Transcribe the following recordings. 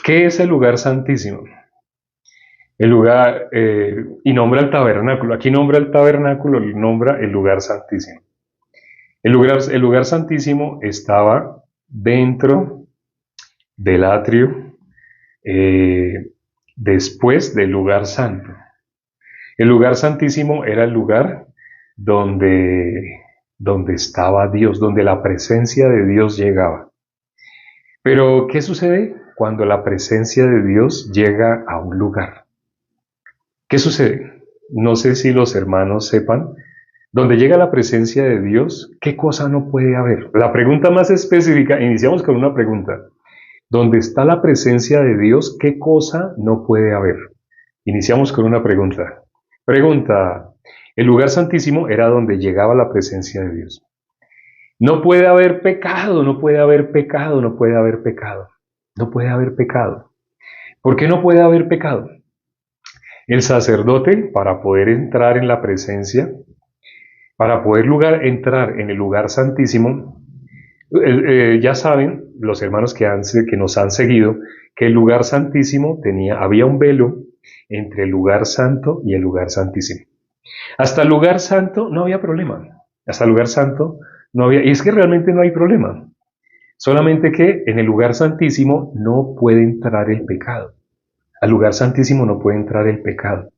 ¿Qué es el lugar santísimo? El lugar, y nombra el tabernáculo. Aquí nombra el tabernáculo, nombra el lugar santísimo. El lugar santísimo estaba dentro del atrio, eh, después del lugar santo. El lugar santísimo era el lugar donde estaba Dios, donde la presencia de Dios llegaba. Pero, ¿qué sucede cuando la presencia de Dios llega a un lugar? ¿Qué sucede? No sé si los hermanos sepan, donde llega la presencia de Dios, ¿qué cosa no puede haber? La pregunta más específica, iniciamos con una pregunta. ¿Dónde está la presencia de Dios, qué cosa no puede haber? Iniciamos con una pregunta. Pregunta, el lugar santísimo era donde llegaba la presencia de Dios. No puede haber pecado, no puede haber pecado, no puede haber pecado. No puede haber pecado. ¿Por qué no puede haber pecado? El sacerdote, para poder entrar en la presencia, para poder entrar en el lugar santísimo, ya saben, los hermanos que nos han seguido, que el lugar santísimo había un velo entre el lugar santo y el lugar santísimo. Hasta el lugar santo no había problema. Hasta el lugar santo no había, y es que realmente no hay problema. Solamente que en el lugar santísimo no puede entrar el pecado. Al lugar santísimo no puede entrar el pecado.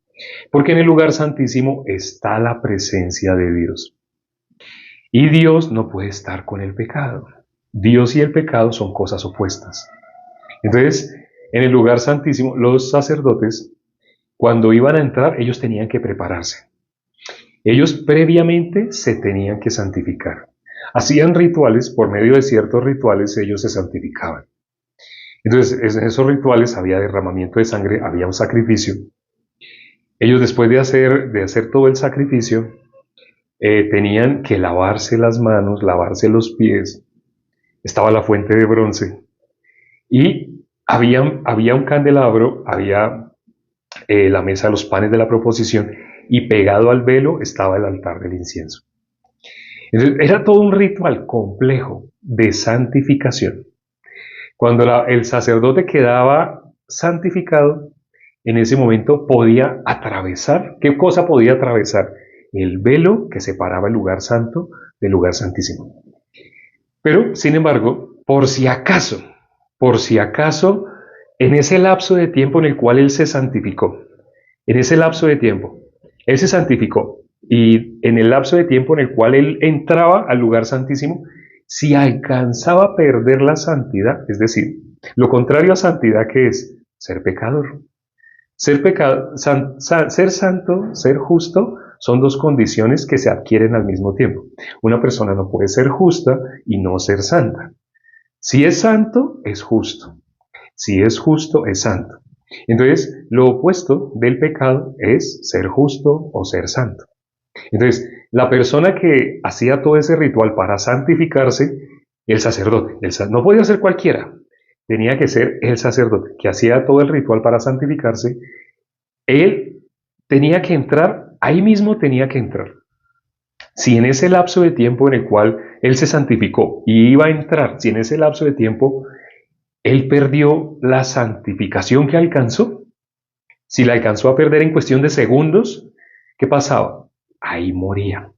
Porque en el lugar santísimo está la presencia de Dios. Y Dios no puede estar con el pecado. Dios y el pecado son cosas opuestas. Entonces, en el lugar santísimo, los sacerdotes, cuando iban a entrar, ellos tenían que prepararse. Ellos previamente se tenían que santificar. Hacían rituales, por medio de ciertos rituales ellos se santificaban. Entonces, en esos rituales había derramamiento de sangre, había un sacrificio. Ellos después de hacer todo el sacrificio, tenían que lavarse las manos, lavarse los pies. Estaba la fuente de bronce. Y había un candelabro, había la mesa de los panes de la proposición, y pegado al velo estaba el altar del incienso. Entonces, era todo un ritual complejo de santificación. Cuando el sacerdote quedaba santificado, en ese momento podía atravesar. ¿Qué cosa podía atravesar? El velo que separaba el lugar santo del lugar santísimo. Pero, sin embargo, por si acaso, en ese lapso de tiempo en el cual él se santificó, en ese lapso de tiempo, él se santificó, y en el lapso de tiempo en el cual él entraba al lugar santísimo, si alcanzaba a perder la santidad, es decir, lo contrario a santidad, que es ser pecador. Ser santo, ser justo, son dos condiciones que se adquieren al mismo tiempo. Una persona no puede ser justa y no ser santa. Si es santo, es justo. Si es justo, es santo. Entonces, lo opuesto del pecado es ser justo o ser santo. Entonces, la persona que hacía todo ese ritual para santificarse, el sacerdote, no podía ser cualquiera, tenía que ser el sacerdote que hacía todo el ritual para santificarse. Él tenía que entrar, ahí mismo tenía que entrar. Si en ese lapso de tiempo en el cual él se santificó y iba a entrar, si en ese lapso de tiempo él perdió la santificación que alcanzó, si la alcanzó a perder en cuestión de segundos, ¿qué pasaba? Ahí moría.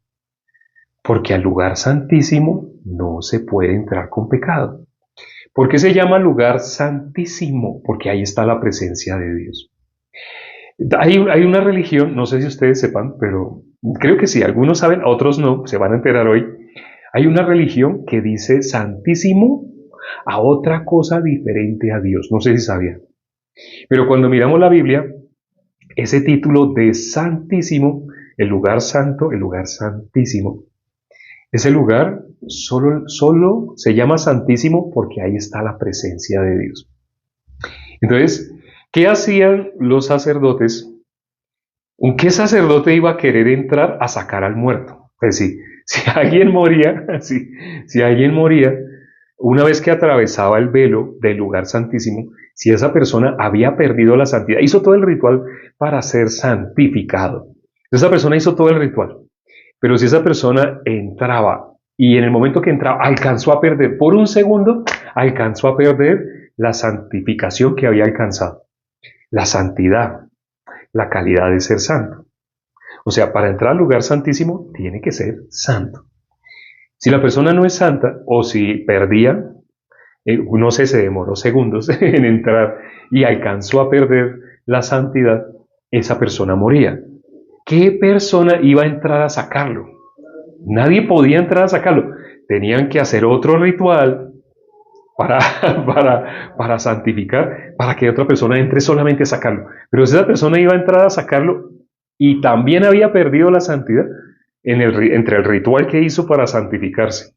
Porque al lugar santísimo no se puede entrar con pecado. ¿Por qué se llama lugar santísimo? Porque ahí está la presencia de Dios. Hay una religión, no sé si ustedes sepan, pero creo que sí, algunos saben, otros no, se van a enterar hoy. Hay una religión que dice santísimo a otra cosa diferente a Dios. No sé si sabían. Pero cuando miramos la Biblia, ese título de santísimo, el lugar santo, el lugar santísimo, ese lugar solo se llama santísimo porque ahí está la presencia de Dios. Entonces, ¿qué hacían los sacerdotes? ¿Qué sacerdote iba a querer entrar a sacar al muerto? Pues si alguien moría, si alguien moría, una vez que atravesaba el velo del lugar santísimo, si esa persona había perdido la santidad, hizo todo el ritual para ser santificado. Esa persona hizo todo el ritual. Pero si esa persona entraba y en el momento que entraba alcanzó a perder, por un segundo, alcanzó a perder la santificación que había alcanzado, la santidad, la calidad de ser santo. O sea, para entrar al lugar santísimo tiene que ser santo. Si la persona no es santa o si perdía, no sé, se demoró segundos en entrar y alcanzó a perder la santidad, esa persona moría. ¿Qué persona iba a entrar a sacarlo? Nadie podía entrar a sacarlo. Tenían que hacer otro ritual para, para santificar, para que otra persona entre solamente a sacarlo. Pero esa persona iba a entrar a sacarlo y también había perdido la santidad entre el ritual que hizo para santificarse.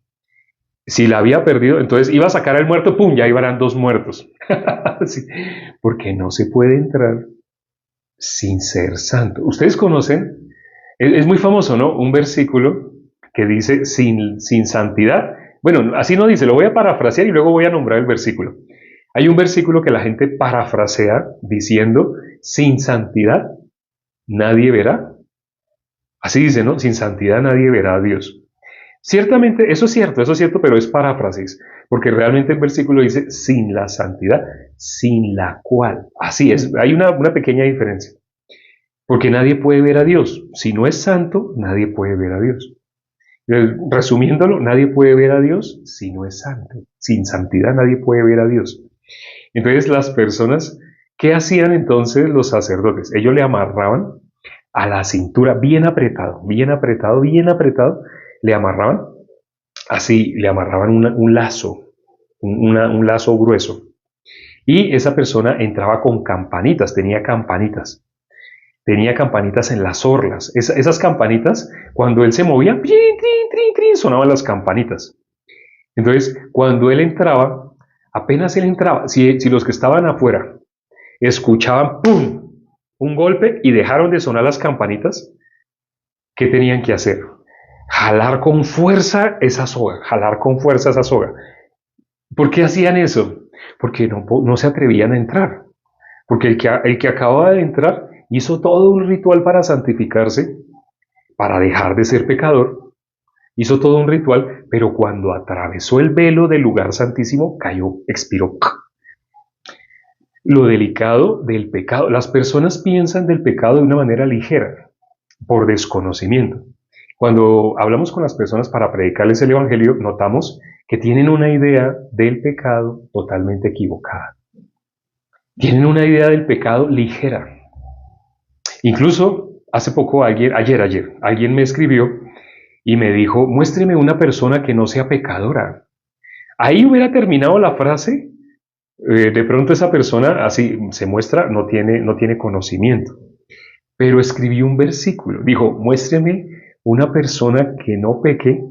Si la había perdido, entonces iba a sacar al muerto, ¡pum! Ya iban dos muertos. Sí, porque no se puede entrar sin ser santo. Ustedes conocen, es muy famoso, ¿no? Un versículo que dice sin santidad. Bueno, así no dice, lo voy a parafrasear y luego voy a nombrar el versículo. Hay un versículo que la gente parafrasea diciendo, sin santidad nadie verá. Así dice, ¿no? Sin santidad nadie verá a Dios. Ciertamente, eso es cierto, pero es paráfrasis, porque realmente el versículo dice sin la santidad, sin la cual. Así es, hay una pequeña diferencia, porque nadie puede ver a Dios. Si no es santo, nadie puede ver a Dios. Resumiéndolo, nadie puede ver a Dios si no es santo. Sin santidad nadie puede ver a Dios. Entonces las personas, ¿qué hacían entonces los sacerdotes? Ellos le amarraban a la cintura, bien apretado, bien apretado, bien apretado, le amarraban, así, le amarraban un lazo, un lazo grueso. Y esa persona entraba con campanitas, tenía campanitas en las orlas. Esas campanitas, cuando él se movía, sonaban las campanitas. Entonces, cuando él entraba, apenas él entraba, si los que estaban afuera escuchaban ¡pum! Un golpe y dejaron de sonar las campanitas, ¿qué tenían que hacer? Jalar con fuerza esa soga, jalar con fuerza esa soga. ¿Por qué hacían eso? Porque no se atrevían a entrar. Porque el que acababa de entrar hizo todo un ritual para santificarse, para dejar de ser pecador. Hizo todo un ritual, pero cuando atravesó el velo del lugar santísimo, cayó, expiró. Lo delicado del pecado. Las personas piensan del pecado de una manera ligera, por desconocimiento. Cuando hablamos con las personas para predicarles el Evangelio, notamos que tienen una idea del pecado totalmente equivocada. Tienen una idea del pecado ligera. Incluso hace poco, ayer, alguien me escribió y me dijo, muéstreme una persona que no sea pecadora. Ahí hubiera terminado la frase. De pronto esa persona así se muestra, no tiene conocimiento. Pero escribió un versículo. Dijo, muéstreme una persona que no peque,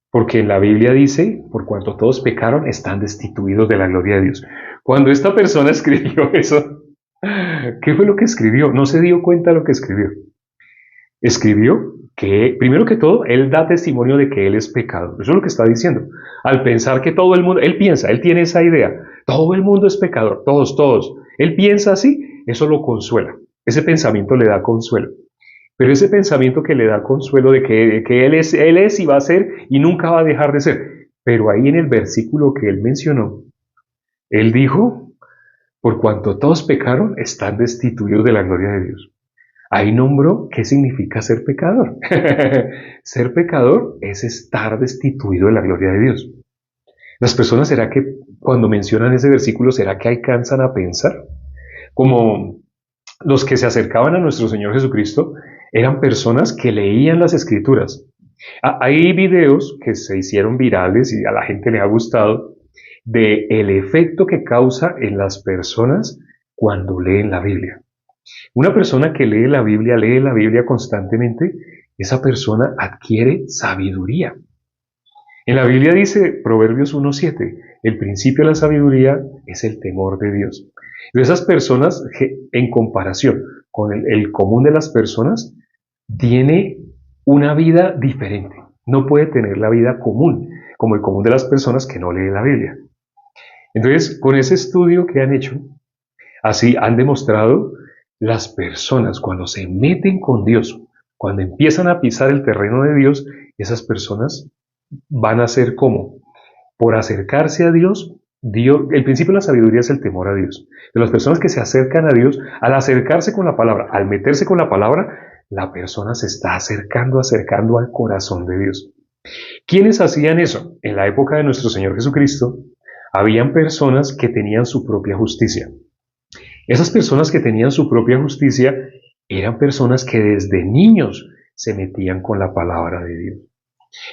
porque en la Biblia dice, por cuanto todos pecaron, están destituidos de la gloria de Dios. Cuando esta persona escribió eso, ¿qué fue lo que escribió? No se dio cuenta de lo que escribió. Escribió que, primero que todo, él da testimonio de que él es pecador. Eso es lo que está diciendo. Al pensar que todo el mundo, él piensa, él tiene esa idea, todo el mundo es pecador, todos. Él piensa así, eso lo consuela. Ese pensamiento le da consuelo. Pero ese pensamiento que le da consuelo de que él es y va a ser y nunca va a dejar de ser. Pero ahí en el versículo que él mencionó, él dijo, por cuanto todos pecaron, están destituidos de la gloria de Dios. Ahí nombró qué significa ser pecador. Ser pecador es estar destituido de la gloria de Dios. Las personas, ¿será que cuando mencionan ese versículo, será que alcanzan a pensar? Como los que se acercaban a nuestro Señor Jesucristo eran personas que leían las Escrituras. Hay videos que se hicieron virales y a la gente le ha gustado de el efecto que causa en las personas cuando leen la Biblia. Una persona que lee la Biblia constantemente, esa persona adquiere sabiduría. En la Biblia dice, Proverbios 1:7, el principio de la sabiduría es el temor de Dios. Y esas personas, en comparación con el común de las personas, tiene una vida diferente. No puede tener la vida común, como el común de las personas que no leen la Biblia. Entonces, con ese estudio que han hecho, así han demostrado las personas cuando se meten con Dios, cuando empiezan a pisar el terreno de Dios, esas personas van a ser como, por acercarse a Dios, El principio de la sabiduría es el temor a Dios. De las personas que se acercan a Dios, al acercarse con la palabra, al meterse con la palabra, la persona se está acercando al corazón de Dios. ¿Quiénes hacían eso? En la época de nuestro Señor Jesucristo, habían personas que tenían su propia justicia. Esas personas que tenían su propia justicia eran personas que desde niños se metían con la palabra de Dios.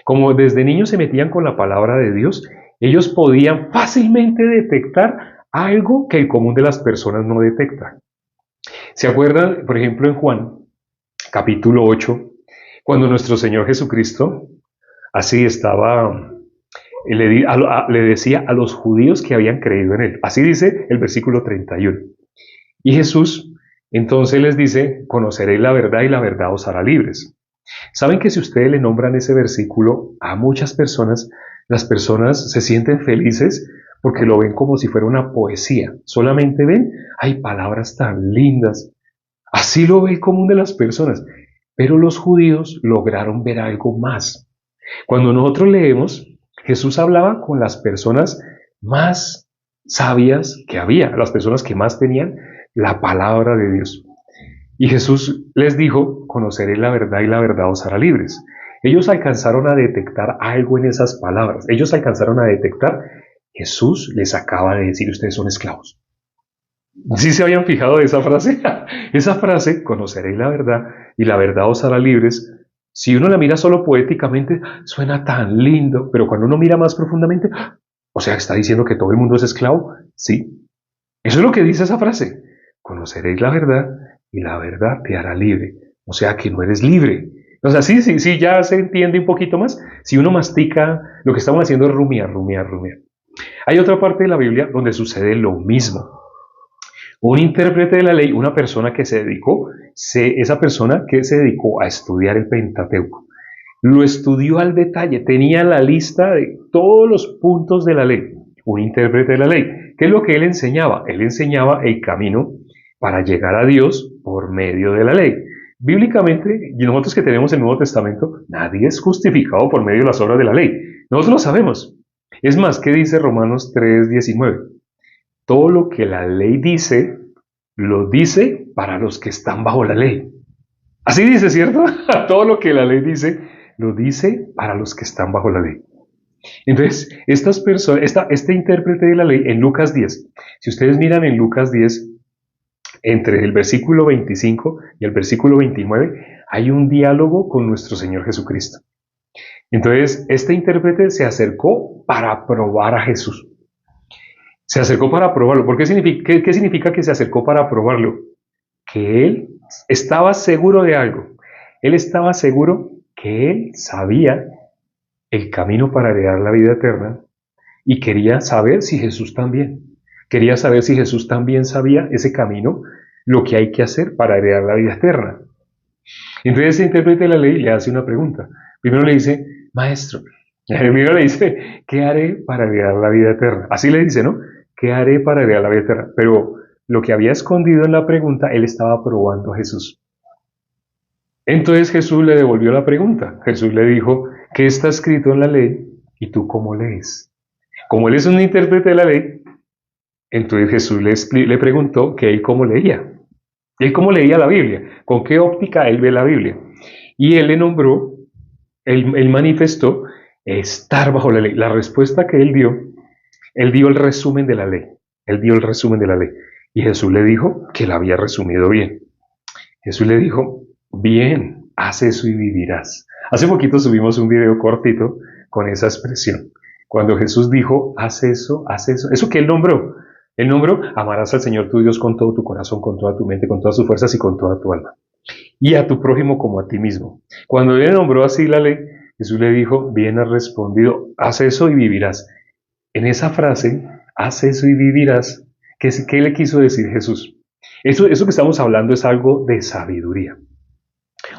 Como desde niños se metían con la palabra de Dios, ellos podían fácilmente detectar algo que el común de las personas no detecta. ¿Se acuerdan, por ejemplo, en Juan, capítulo 8, cuando nuestro Señor Jesucristo así estaba, le decía a los judíos que habían creído en él? Así dice el versículo 31. Y Jesús entonces les dice: conoceréis la verdad y la verdad os hará libres. ¿Saben que si ustedes le nombran ese versículo a muchas personas, las personas se sienten felices porque lo ven como si fuera una poesía? Solamente ven, hay palabras tan lindas. Así lo ve el común de las personas. Pero los judíos lograron ver algo más. Cuando nosotros leemos, Jesús hablaba con las personas más sabias que había, las personas que más tenían la palabra de Dios. Y Jesús les dijo: conoceréis la verdad y la verdad os hará libres. Ellos alcanzaron a detectar algo en esas palabras. Ellos alcanzaron a detectar: Jesús les acaba de decir, ustedes son esclavos. ¿Sí se habían fijado de esa frase? Esa frase, conoceréis la verdad y la verdad os hará libres. Si uno la mira solo poéticamente, suena tan lindo, pero cuando uno mira más profundamente, o sea, ¿está diciendo que todo el mundo es esclavo? Sí. Eso es lo que dice esa frase. Conoceréis la verdad y la verdad te hará libre. O sea, que no eres libre. O sea, sí, ya se entiende un poquito más. Si uno mastica, lo que estamos haciendo es rumiar. Hay otra parte de la Biblia donde sucede lo mismo. Un intérprete de la ley, una persona que esa persona que se dedicó a estudiar el Pentateuco, lo estudió al detalle, tenía la lista de todos los puntos de la ley. Un intérprete de la ley. ¿Qué es lo que él enseñaba? Él enseñaba el camino para llegar a Dios por medio de la ley. Bíblicamente, y nosotros que tenemos el Nuevo Testamento, nadie es justificado por medio de las obras de la ley. Nosotros lo sabemos. Es más, ¿qué dice Romanos 3:19? Todo lo que la ley dice, lo dice para los que están bajo la ley. Así dice, ¿cierto? Todo lo que la ley dice, lo dice para los que están bajo la ley. Entonces, este intérprete de la ley en Lucas 10, si ustedes miran en Lucas 10, entre el versículo 25 y el versículo 29, hay un diálogo con nuestro Señor Jesucristo. Entonces, este intérprete se acercó para probar a Jesús. Se acercó para probarlo. ¿Qué significa que se acercó para probarlo? Que él estaba seguro de algo. Él estaba seguro que él sabía el camino para heredar la vida eterna y quería saber si Jesús también. Quería saber si Jesús también sabía ese camino, lo que hay que hacer para heredar la vida eterna. Entonces ese intérprete de la ley le hace una pregunta. Primero le dice: maestro. Primero le dice: ¿qué haré para heredar la vida eterna? Así le dice, ¿no? ¿Qué haré para heredar la vida eterna? Pero lo que había escondido en la pregunta, él estaba probando a Jesús. Entonces Jesús le devolvió la pregunta. Jesús le dijo: ¿qué está escrito en la ley y tú cómo lees? Como él es un intérprete de la ley, entonces Jesús le preguntó que él cómo leía. Él cómo leía la Biblia, con qué óptica él ve la Biblia. Y él le nombró, él manifestó estar bajo la ley. La respuesta que él dio el resumen de la ley. Él dio el resumen de la ley. Y Jesús le dijo que la había resumido bien. Jesús le dijo: bien, haz eso y vivirás. Hace poquito subimos un video cortito con esa expresión. Cuando Jesús dijo: haz eso, eso que él nombró. Él nombró: amarás al Señor tu Dios con todo tu corazón, con toda tu mente, con todas tus fuerzas y con toda tu alma. Y a tu prójimo como a ti mismo. Cuando él nombró así la ley, Jesús le dijo: bien has respondido, haz eso y vivirás. En esa frase, haz eso y vivirás, ¿qué le quiso decir Jesús? Eso que estamos hablando es algo de sabiduría.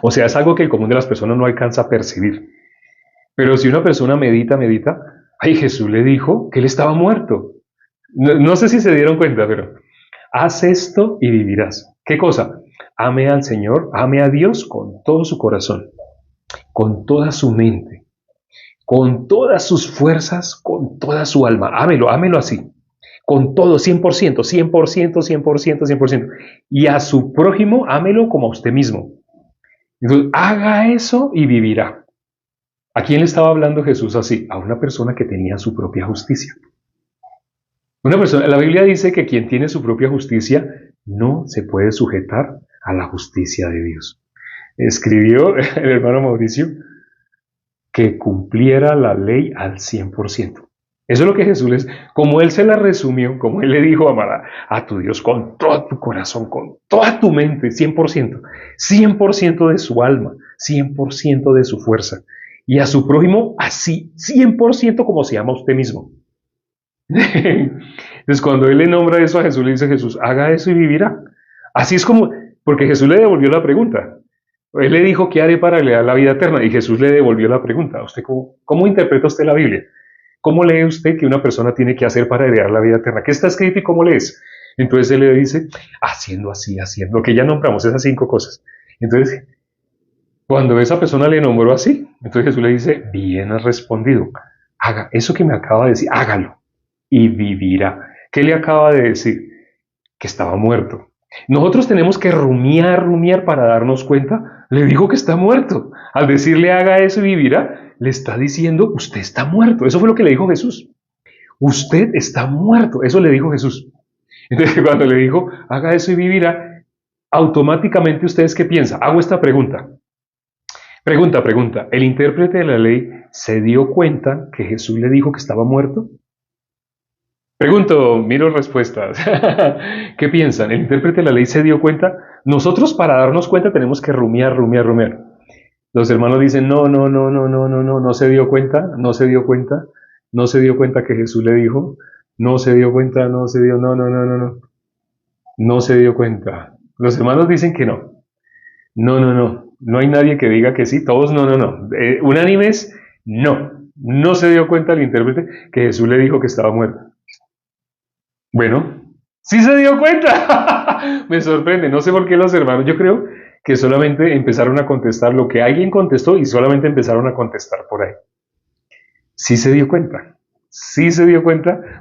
O sea, es algo que el común de las personas no alcanza a percibir. Pero si una persona medita, ay, Jesús le dijo que él estaba muerto. No sé si se dieron cuenta, pero haz esto y vivirás. ¿Qué cosa? Ame al Señor, ame a Dios con todo su corazón, con toda su mente, con todas sus fuerzas, con toda su alma. Ámelo así. con todo, 100%, 100%, 100%, 100%. Y a su prójimo, ámelo como a usted mismo. Entonces, haga eso y vivirá. ¿A quién le estaba hablando Jesús así? A una persona que tenía su propia justicia. Una persona, la Biblia dice que quien tiene su propia justicia no se puede sujetar a la justicia de Dios. Escribió el hermano Mauricio que cumpliera la ley al 100%. Eso es lo que Jesús les, como Él se la resumió, como Él le dijo, amará a tu Dios con todo tu corazón, con toda tu mente, 100%, 100% de su alma, 100% de su fuerza, y a su prójimo así, 100% como se llama usted mismo. Entonces cuando Él le nombra eso a Jesús, le dice Jesús, haga eso y vivirá. Así es como, porque Jesús le devolvió la pregunta. Él le dijo, ¿qué haré para heredar la vida eterna? Y Jesús le devolvió la pregunta. ¿Usted cómo interpreta usted la Biblia? ¿Cómo lee usted que una persona tiene que hacer para heredar la vida eterna? ¿Qué está escrito y cómo lees? Entonces él le dice, haciendo así, haciendo, lo que ya nombramos, esas 5 cosas. Entonces, cuando esa persona le nombró así, entonces Jesús le dice, bien has respondido, haga eso que me acaba de decir, hágalo y vivirá. ¿Qué le acaba de decir? Que estaba muerto. Nosotros tenemos que rumiar para darnos cuenta. Le dijo que está muerto. Al decirle haga eso y vivirá, le está diciendo usted está muerto. Eso fue lo que le dijo Jesús. Usted está muerto. Eso le dijo Jesús. Entonces cuando le dijo haga eso y vivirá, automáticamente ustedes ¿qué piensan? Hago esta pregunta. Pregunta. ¿El intérprete de la ley se dio cuenta que Jesús le dijo que estaba muerto? Pregunto, miro respuestas. ¿Qué piensan? ¿El intérprete de la ley se dio cuenta? Nosotros para darnos cuenta tenemos que rumiar. Los hermanos dicen, no se dio cuenta que Jesús le dijo, no se dio cuenta. No se dio cuenta. Los hermanos dicen que no. No hay nadie que diga que sí, todos no. Unánimes, no se dio cuenta el intérprete que Jesús le dijo que estaba muerto. Bueno, sí se dio cuenta. Me sorprende, no sé por qué los hermanos, yo creo que solamente empezaron a contestar lo que alguien contestó y solamente empezaron a contestar por ahí. Sí se dio cuenta.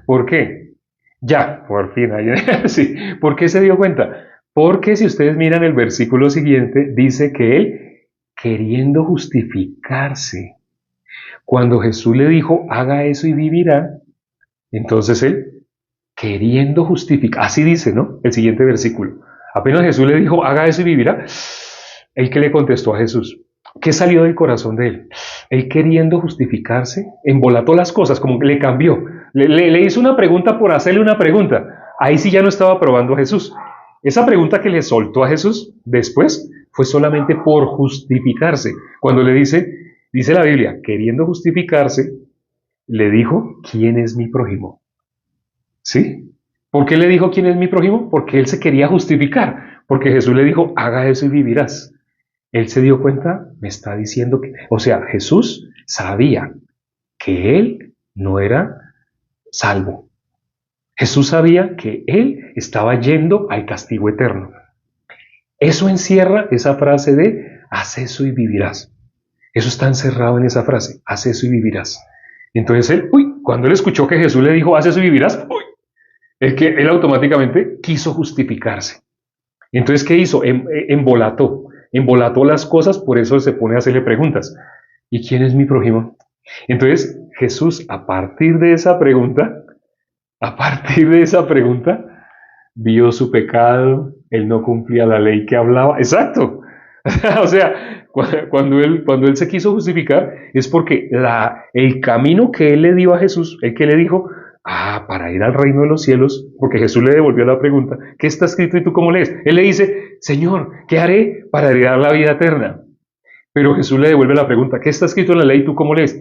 ¿Por qué? Ya, por fin. Sí. ¿Por qué se dio cuenta? Porque si ustedes miran el versículo siguiente, dice que él, queriendo justificarse, cuando Jesús le dijo, haga eso y vivirá, entonces él, queriendo justificar, así dice, ¿no? El siguiente versículo. Apenas Jesús le dijo, haga eso y vivirá, él que le contestó a Jesús, ¿qué salió del corazón de él? Él queriendo justificarse, embolató las cosas, como que le cambió. Le hizo una pregunta por hacerle una pregunta. Ahí sí ya no estaba probando a Jesús. Esa pregunta que le soltó a Jesús después fue solamente por justificarse. Cuando le dice la Biblia, queriendo justificarse, le dijo, ¿quién es mi prójimo? ¿Sí? ¿Por qué le dijo quién es mi prójimo? Porque él se quería justificar. Porque Jesús le dijo, haga eso y vivirás. Él se dio cuenta, me está diciendo que... O sea, Jesús sabía que él no era salvo. Jesús sabía que él estaba yendo al castigo eterno. Eso encierra esa frase de, haz eso y vivirás. Eso está encerrado en esa frase, haz eso y vivirás. Entonces él, cuando él escuchó que Jesús le dijo, haz eso y vivirás, es que él automáticamente quiso justificarse. Entonces, ¿qué hizo? Embolató las cosas, por eso se pone a hacerle preguntas. ¿Y quién es mi prójimo? Entonces, Jesús, a partir de esa pregunta, vio su pecado, él no cumplía la ley que hablaba. Exacto. O sea, cuando él se quiso justificar, es porque el camino que él le dio a Jesús, el que le dijo, para ir al reino de los cielos, porque Jesús le devolvió la pregunta, ¿qué está escrito y tú cómo lees? Él le dice, Señor, ¿qué haré para heredar la vida eterna? Pero Jesús le devuelve la pregunta, ¿qué está escrito en la ley y tú cómo lees?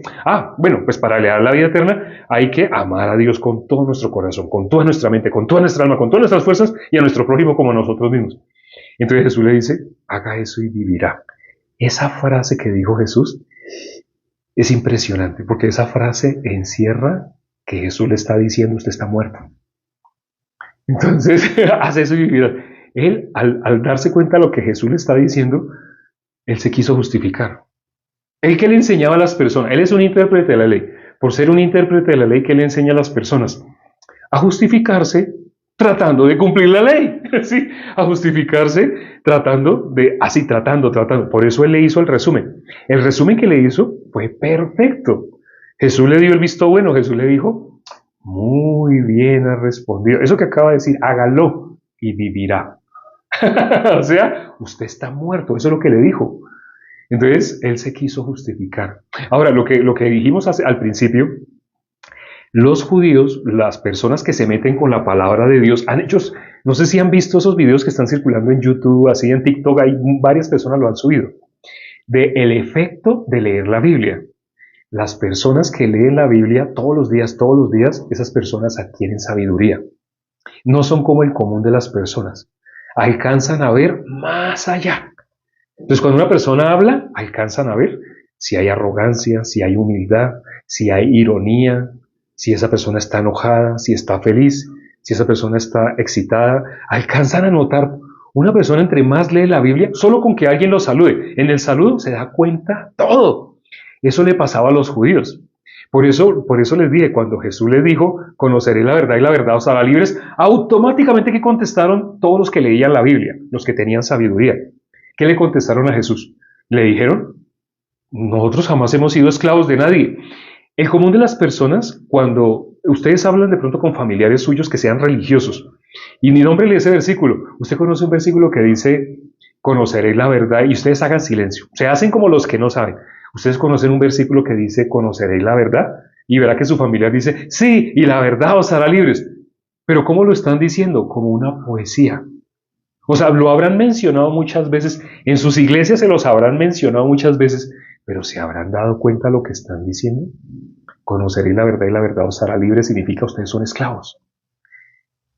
Bueno, pues para heredar la vida eterna hay que amar a Dios con todo nuestro corazón, con toda nuestra mente, con toda nuestra alma, con todas nuestras fuerzas y a nuestro prójimo como a nosotros mismos. Entonces Jesús le dice, haga eso y vivirá. Esa frase que dijo Jesús es impresionante, porque esa frase encierra que Jesús le está diciendo, usted está muerto. Entonces, hace eso y vivirá. Él, al darse cuenta de lo que Jesús le está diciendo, él se quiso justificar. Él que le enseñaba a las personas, él es un intérprete de la ley. Por ser un intérprete de la ley, que le enseña a las personas a justificarse tratando de cumplir la ley, ¿sí? A justificarse tratando. Por eso él le hizo el resumen. El resumen que le hizo fue perfecto. Jesús le dio el visto bueno, Jesús le dijo, muy bien ha respondido. Eso que acaba de decir, hágalo y vivirá. O sea, usted está muerto, eso es lo que le dijo. Entonces, él se quiso justificar. Ahora, lo que dijimos al principio, los judíos, las personas que se meten con la palabra de Dios, han hecho, no sé si han visto esos videos que están circulando en YouTube, así en TikTok, hay varias personas lo han subido, de el efecto de leer la Biblia. Las personas que leen la Biblia todos los días, esas personas adquieren sabiduría. No son como el común de las personas. Alcanzan a ver más allá. Entonces, cuando una persona habla, alcanzan a ver si hay arrogancia, si hay humildad, si hay ironía, si esa persona está enojada, si está feliz, si esa persona está excitada. Alcanzan a notar. Una persona entre más lee la Biblia, solo con que alguien lo salude. En el saludo se da cuenta todo. Eso le pasaba a los judíos. Por eso les dije, cuando Jesús les dijo, conoceré la verdad y la verdad os hará libres, automáticamente que contestaron todos los que leían la Biblia, los que tenían sabiduría. ¿Qué le contestaron a Jesús? Le dijeron, nosotros jamás hemos sido esclavos de nadie. El común de las personas, cuando ustedes hablan de pronto con familiares suyos que sean religiosos, y mi nombre lee ese versículo, usted conoce un versículo que dice, conoceré la verdad, y ustedes hagan silencio. Se hacen como los que no saben. Ustedes conocen un versículo que dice, conoceréis la verdad, y verá que su familiar dice, sí, y la verdad os hará libres. Pero ¿cómo lo están diciendo? Como una poesía. O sea, lo habrán mencionado muchas veces, en sus iglesias se los habrán mencionado muchas veces, pero ¿se habrán dado cuenta de lo que están diciendo? Conoceréis la verdad y la verdad os hará libres significa ustedes son esclavos.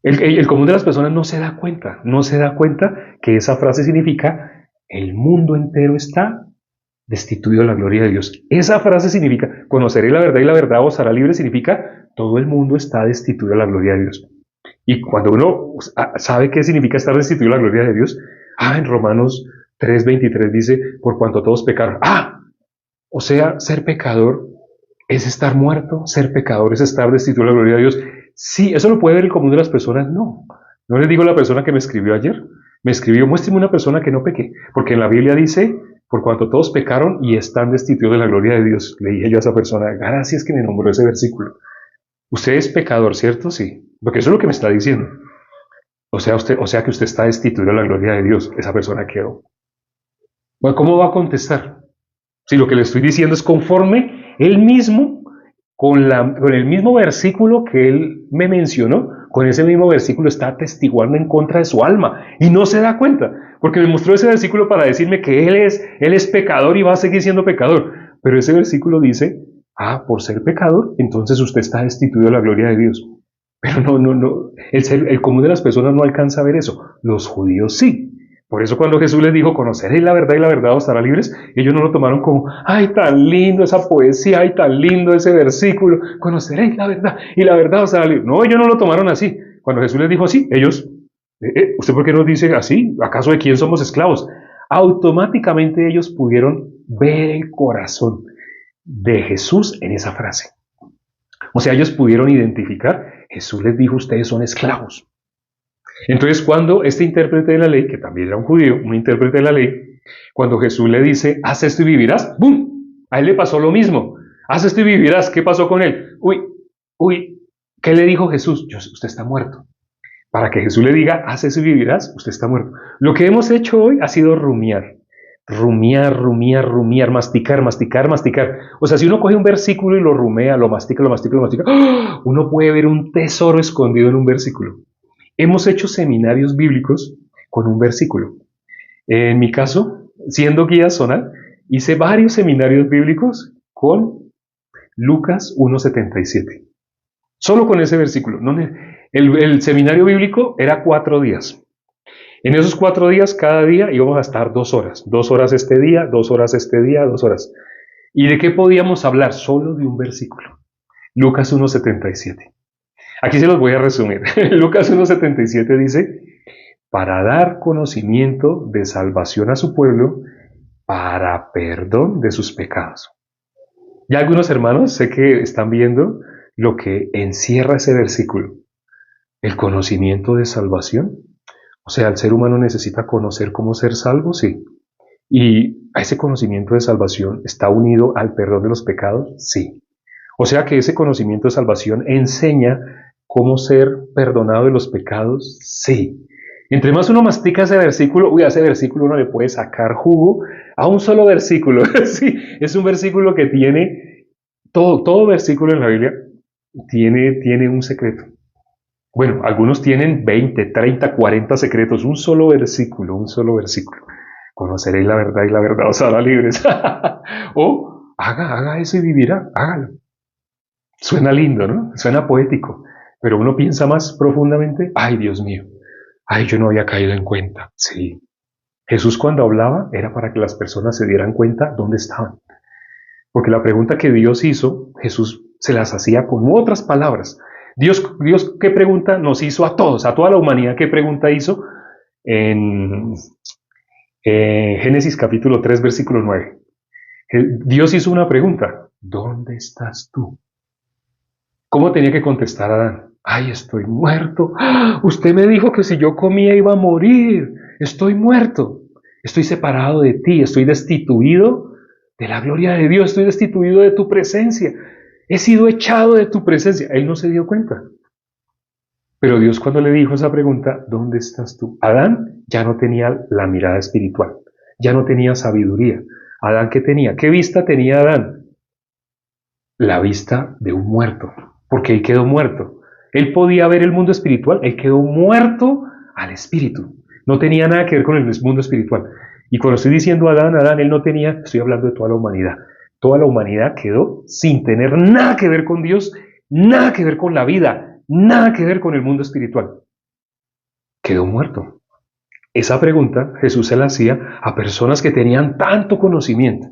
El común de las personas no se da cuenta que esa frase significa el mundo entero está destituido de la gloria de Dios. Esa frase significa conoceré la verdad y la verdad os hará libre significa todo el mundo está destituido de la gloria de Dios. Y cuando uno sabe qué significa estar destituido de la gloria de Dios, en Romanos 3:23 dice, por cuanto todos pecaron. O sea, ser pecador es estar muerto, ser pecador es estar destituido de la gloria de Dios. Sí, eso lo puede ver el común de las personas, no. No les digo a la persona que me escribió ayer, me escribió, muéstrame una persona que no peque, porque en la Biblia dice, por cuanto todos pecaron y están destituidos de la gloria de Dios. Le dije yo a esa persona, gracias que me nombró ese versículo. Usted es pecador, ¿cierto? Sí. Porque eso es lo que me está diciendo. O sea que usted está destituido de la gloria de Dios. Esa persona quedó. Bueno, ¿cómo va a contestar? Si lo que le estoy diciendo es conforme él mismo, con el mismo versículo que él me mencionó, con ese mismo versículo está atestiguando en contra de su alma. Y no se da cuenta. Porque me mostró ese versículo para decirme que él es pecador y va a seguir siendo pecador. Pero ese versículo dice, por ser pecador, entonces usted está destituido de la gloria de Dios. Pero no. El común de las personas no alcanza a ver eso. Los judíos sí. Por eso cuando Jesús les dijo, conoceréis la verdad y la verdad os hará libres, ellos no lo tomaron como, tan lindo esa poesía, tan lindo ese versículo, conoceréis la verdad y la verdad os hará libres. No, ellos no lo tomaron así. Cuando Jesús les dijo así, ellos, ¿usted por qué nos dice así? ¿Acaso de quién somos esclavos? Automáticamente ellos pudieron ver el corazón de Jesús en esa frase. O sea, ellos pudieron identificar, Jesús les dijo, ustedes son esclavos. Entonces, cuando este intérprete de la ley, que también era un judío, un intérprete de la ley, cuando Jesús le dice, haz esto y vivirás, ¡bum! A él le pasó lo mismo. Haz esto y vivirás. ¿Qué pasó con él? ¿Qué le dijo Jesús? Usted está muerto. Para que Jesús le diga, haz eso y vivirás, usted está muerto. Lo que hemos hecho hoy ha sido rumiar. Rumiar, masticar. O sea, si uno coge un versículo y lo rumea, lo mastica, uno puede ver un tesoro escondido en un versículo. Hemos hecho seminarios bíblicos con un versículo. En mi caso, siendo guía zonal, hice varios seminarios bíblicos con Lucas 1:77. Solo con ese versículo. El seminario bíblico era 4 días. En esos 4 días, cada día íbamos a estar 2 horas. 2 horas este día, 2 horas este día, 2 horas. ¿Y de qué podíamos hablar? Solo de un versículo. Lucas 1:77. Aquí se los voy a resumir. Lucas 1:77 dice, para dar conocimiento de salvación a su pueblo, para perdón de sus pecados. Ya algunos hermanos sé que están viendo lo que encierra ese versículo. El conocimiento de salvación. O sea, el ser humano necesita conocer cómo ser salvo, sí. Y a ese conocimiento de salvación está unido al perdón de los pecados, sí. O sea que ese conocimiento de salvación enseña cómo ser perdonado de los pecados, sí. Entre más uno mastica ese versículo, a ese versículo uno le puede sacar jugo a un solo versículo. Sí, es un versículo que tiene, todo versículo en la Biblia tiene un secreto. Bueno, algunos tienen 20, 30, 40 secretos, un solo versículo, un solo versículo. Conoceréis la verdad y la verdad os hará libres. O haga eso y vivirá, hágalo. Suena lindo, ¿no? Suena poético, pero uno piensa más profundamente, ay Dios mío, ay yo no había caído en cuenta. Sí, Jesús cuando hablaba era para que las personas se dieran cuenta dónde estaban. Porque la pregunta que Dios hizo, Jesús se las hacía con otras palabras. Dios, ¿qué pregunta nos hizo a todos, a toda la humanidad? ¿Qué pregunta hizo? En Génesis capítulo 3, versículo 9. Dios hizo una pregunta. ¿Dónde estás tú? ¿Cómo tenía que contestar Adán? Ay, estoy muerto. ¡Ah! Usted me dijo que si yo comía iba a morir. Estoy muerto. Estoy separado de ti. Estoy destituido de la gloria de Dios. Estoy destituido de tu presencia. He sido echado de tu presencia. Él no se dio cuenta. Pero Dios cuando le dijo esa pregunta, ¿dónde estás tú? Adán ya no tenía la mirada espiritual. Ya no tenía sabiduría. Adán, ¿qué tenía? ¿Qué vista tenía Adán? La vista de un muerto. Porque él quedó muerto. Él podía ver el mundo espiritual, él quedó muerto al espíritu. No tenía nada que ver con el mundo espiritual. Y cuando estoy diciendo Adán, él no tenía, estoy hablando de toda la humanidad. Toda la humanidad quedó sin tener nada que ver con Dios, nada que ver con la vida, nada que ver con el mundo espiritual. Quedó muerto. Esa pregunta Jesús se la hacía a personas que tenían tanto conocimiento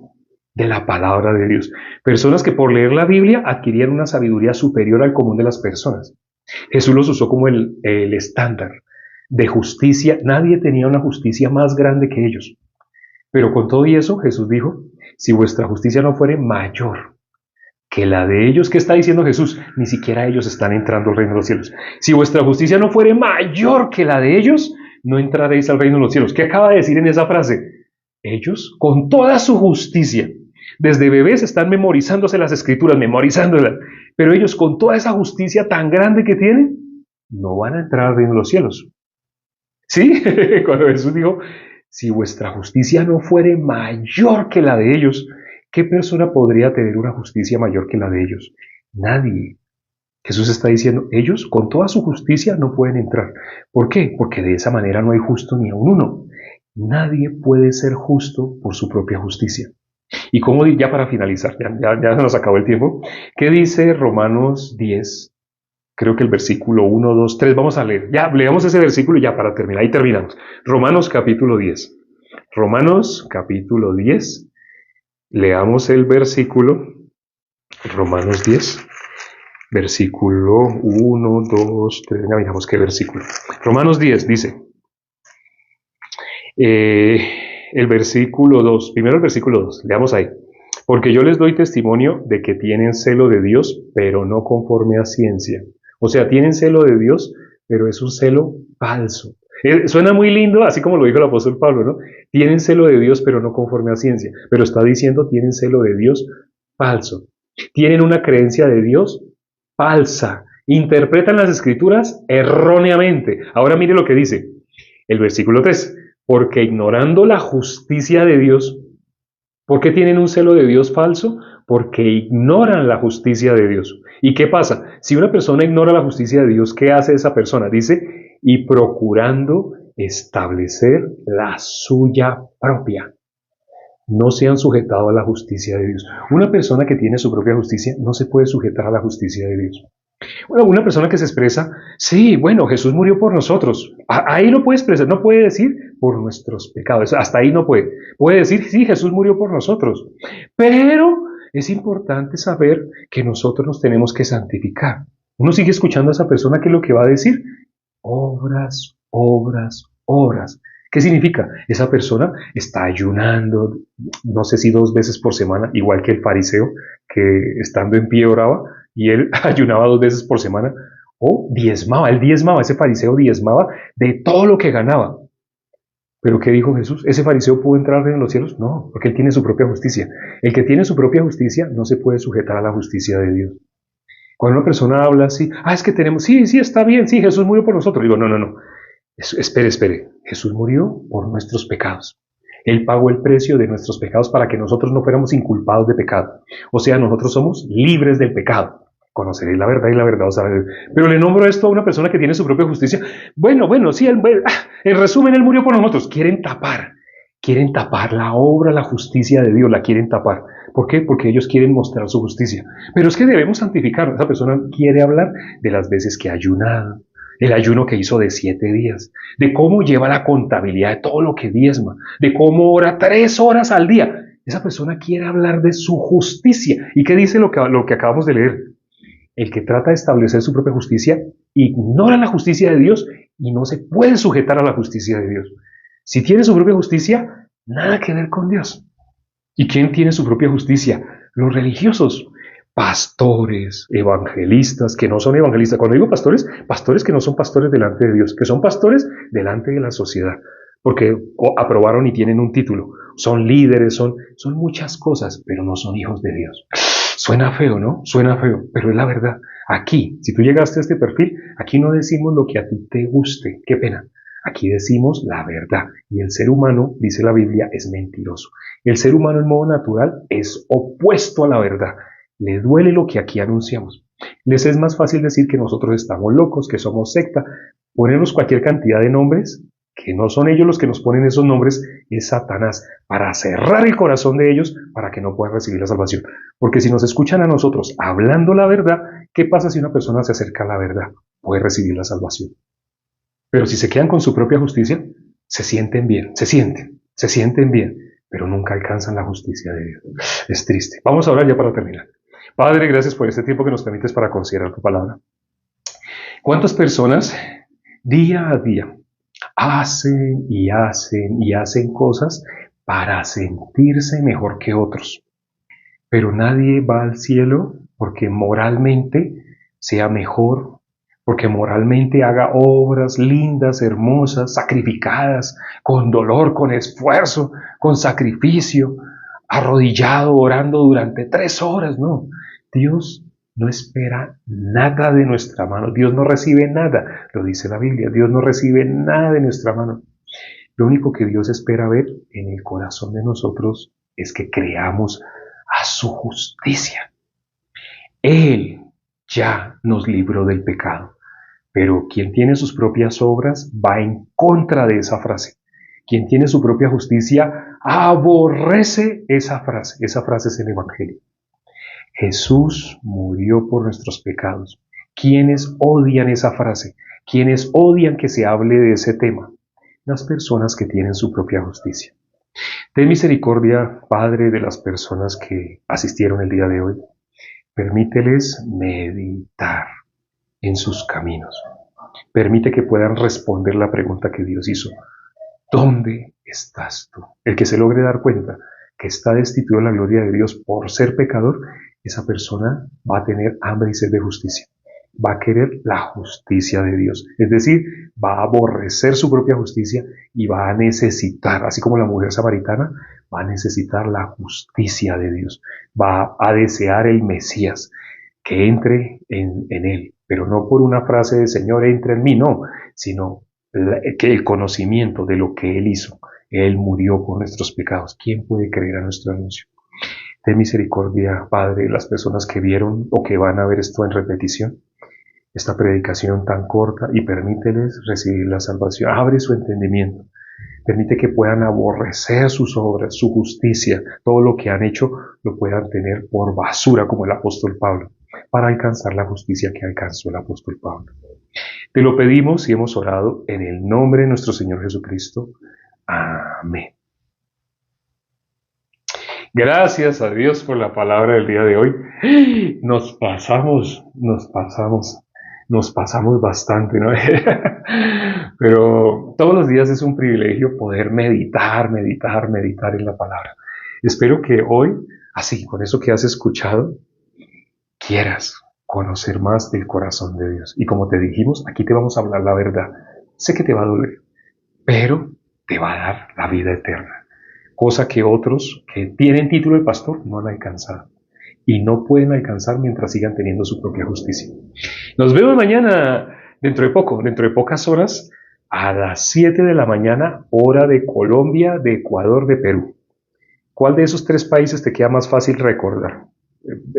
de la palabra de Dios. Personas que por leer la Biblia adquirían una sabiduría superior al común de las personas. Jesús los usó como el estándar de justicia. Nadie tenía una justicia más grande que ellos. Pero con todo y eso, Jesús dijo, si vuestra justicia no fuere mayor que la de ellos, ¿qué está diciendo Jesús? Ni siquiera ellos están entrando al reino de los cielos. Si vuestra justicia no fuere mayor que la de ellos, no entraréis al reino de los cielos. ¿Qué acaba de decir en esa frase? Ellos, con toda su justicia, desde bebés están memorizándose las escrituras, memorizándolas, pero ellos con toda esa justicia tan grande que tienen, no van a entrar al reino de los cielos. ¿Sí? Cuando Jesús dijo, si vuestra justicia no fuere mayor que la de ellos, ¿qué persona podría tener una justicia mayor que la de ellos? Nadie. Jesús está diciendo, ellos con toda su justicia no pueden entrar. ¿Por qué? Porque de esa manera no hay justo ni a un uno. Nadie puede ser justo por su propia justicia. Y como ya para finalizar, ya se nos acabó el tiempo, ¿qué dice Romanos 10? Creo que el versículo 1, 2, 3, vamos a leer. Ya, leamos ese versículo y ya para terminar, ahí terminamos. Romanos capítulo 10. Romanos capítulo 10. Leamos el versículo. Romanos 10. Versículo 1, 2, 3. Ya miramos qué versículo. Romanos 10 dice. El versículo 2. Primero el versículo 2. Leamos ahí. Porque yo les doy testimonio de que tienen celo de Dios, pero no conforme a ciencia. O sea, tienen celo de Dios, pero es un celo falso. Suena muy lindo, así como lo dijo el apóstol Pablo, ¿no? Tienen celo de Dios, pero no conforme a ciencia. Pero está diciendo, tienen celo de Dios falso. Tienen una creencia de Dios falsa. Interpretan las escrituras erróneamente. Ahora mire lo que dice el versículo 3. Porque ignorando la justicia de Dios, ¿por qué tienen un celo de Dios falso? Porque ignoran la justicia de Dios. ¿Y qué pasa? Si una persona ignora la justicia de Dios, ¿qué hace esa persona? Dice, y procurando establecer la suya propia. No se han sujetado a la justicia de Dios. Una persona que tiene su propia justicia no se puede sujetar a la justicia de Dios. Bueno, una persona que se expresa, sí, bueno, Jesús murió por nosotros. Ahí no puede expresar, no puede decir por nuestros pecados. Hasta ahí no puede. Puede decir, sí, Jesús murió por nosotros. Pero es importante saber que nosotros nos tenemos que santificar. Uno sigue escuchando a esa persona, ¿qué es lo que va a decir? Obras, obras, obras. ¿Qué significa? Esa persona está ayunando, no sé si 2 veces por semana, igual que el fariseo, que estando en pie oraba, y él ayunaba 2 veces por semana. o diezmaba, él diezmaba, ese fariseo diezmaba de todo lo que ganaba. ¿Pero qué dijo Jesús? ¿Ese fariseo pudo entrar en los cielos? No, porque él tiene su propia justicia. El que tiene su propia justicia no se puede sujetar a la justicia de Dios. Cuando una persona habla así, es que tenemos, sí, está bien, sí, Jesús murió por nosotros. Digo, no. Espere. Jesús murió por nuestros pecados. Él pagó el precio de nuestros pecados para que nosotros no fuéramos inculpados de pecado. O sea, nosotros somos libres del pecado. Conoceréis la verdad y la verdad os hará libre. Pero le nombro esto a una persona que tiene su propia justicia. Bueno, sí, en resumen, él murió por nosotros. Quieren tapar la obra, la justicia de Dios, la quieren tapar. ¿Por qué? Porque ellos quieren mostrar su justicia. Pero es que debemos santificar. Esa persona quiere hablar de las veces que ha ayunado, el ayuno que hizo de 7 días, de cómo lleva la contabilidad de todo lo que diezma, de cómo ora 3 horas al día. Esa persona quiere hablar de su justicia. ¿Y qué dice lo que acabamos de leer? El que trata de establecer su propia justicia ignora la justicia de Dios y no se puede sujetar a la justicia de Dios. Si tiene su propia justicia, nada que ver con Dios. ¿Y quién tiene su propia justicia? Los religiosos, pastores, evangelistas, que no son evangelistas. Cuando digo pastores, pastores que no son pastores delante de Dios, que son pastores delante de la sociedad, porque aprobaron y tienen un título. Son líderes, son muchas cosas, pero no son hijos de Dios. Suena feo, ¿no? Suena feo, pero es la verdad. Aquí, si tú llegaste a este perfil, aquí no decimos lo que a ti te guste. Qué pena. Aquí decimos la verdad. Y el ser humano, dice la Biblia, es mentiroso. El ser humano en modo natural es opuesto a la verdad. Le duele lo que aquí anunciamos. Les es más fácil decir que nosotros estamos locos, que somos secta, ponernos cualquier cantidad de nombres, que no son ellos los que nos ponen esos nombres, es Satanás, para cerrar el corazón de ellos, para que no puedan recibir la salvación. Porque si nos escuchan a nosotros hablando la verdad, ¿qué pasa si una persona se acerca a la verdad? Puede recibir la salvación. Pero si se quedan con su propia justicia, se sienten bien, se sienten bien, pero nunca alcanzan la justicia de Dios. Es triste. Vamos a orar ya para terminar. Padre, gracias por este tiempo que nos permites para considerar tu palabra. ¿Cuántas personas día a día hacen cosas para sentirse mejor que otros? Pero nadie va al cielo porque moralmente sea mejor, porque moralmente haga obras lindas, hermosas, sacrificadas, con dolor, con esfuerzo, con sacrificio, arrodillado, orando durante 3 horas. No, Dios no espera nada de nuestra mano. Dios no recibe nada, lo dice la Biblia. Dios no recibe nada de nuestra mano. Lo único que Dios espera ver en el corazón de nosotros es que creamos a su justicia. Él ya nos libró del pecado. Pero quien tiene sus propias obras va en contra de esa frase. Quien tiene su propia justicia aborrece esa frase. Esa frase es el Evangelio. Jesús murió por nuestros pecados. ¿Quiénes odian esa frase? ¿Quiénes odian que se hable de ese tema? Las personas que tienen su propia justicia. Ten misericordia, Padre, de las personas que asistieron el día de hoy. Permíteles meditar en sus caminos. Permite que puedan responder la pregunta que Dios hizo. ¿Dónde estás tú? El que se logre dar cuenta que está destituido de la gloria de Dios por ser pecador, esa persona va a tener hambre y sed de justicia. Va a querer la justicia de Dios. Es decir, va a aborrecer su propia justicia y va a necesitar, así como la mujer samaritana, va a necesitar la justicia de Dios. Va a desear el Mesías, que entre en él. Pero no por una frase de Señor, entra en mí, no, sino que el conocimiento de lo que Él hizo. Él murió por nuestros pecados. ¿Quién puede creer a nuestro anuncio? Ten misericordia, Padre, de las personas que vieron o que van a ver esto en repetición, esta predicación tan corta, y permíteles recibir la salvación. Abre su entendimiento. Permite que puedan aborrecer sus obras, su justicia, todo lo que han hecho lo puedan tener por basura, como el apóstol Pablo, para alcanzar la justicia que alcanzó el apóstol Pablo. Te lo pedimos y hemos orado en el nombre de nuestro Señor Jesucristo. Amén. Gracias a Dios por la palabra del día de hoy. Nos pasamos bastante, ¿no? Pero todos los días es un privilegio poder meditar en la palabra. Espero que hoy, así, con eso que has escuchado, quieras conocer más del corazón de Dios. Y como te dijimos, aquí te vamos a hablar la verdad. Sé que te va a doler, pero te va a dar la vida eterna. Cosa que otros que tienen título de pastor no han alcanzado. Y no pueden alcanzar mientras sigan teniendo su propia justicia. Nos vemos mañana, dentro de pocas horas, a las 7 de la mañana, hora de Colombia, de Ecuador, de Perú. ¿Cuál de esos tres países te queda más fácil recordar?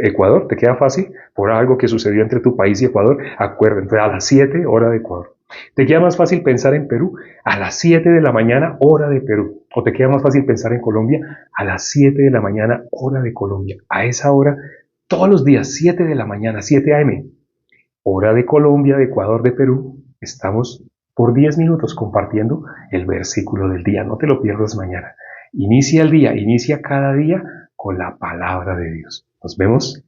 Ecuador, ¿te queda fácil? Por algo que sucedió entre tu país y Ecuador. Acuérdense, a las 7, hora de Ecuador. ¿Te queda más fácil pensar en Perú? A las 7 de la mañana, hora de Perú. ¿O te queda más fácil pensar en Colombia? A las 7 de la mañana, hora de Colombia. A esa hora, todos los días, 7 de la mañana, 7 a.m., hora de Colombia, de Ecuador, de Perú, estamos por 10 minutos compartiendo el versículo del día. No te lo pierdas mañana. Inicia el día, inicia cada día con la palabra de Dios. Nos vemos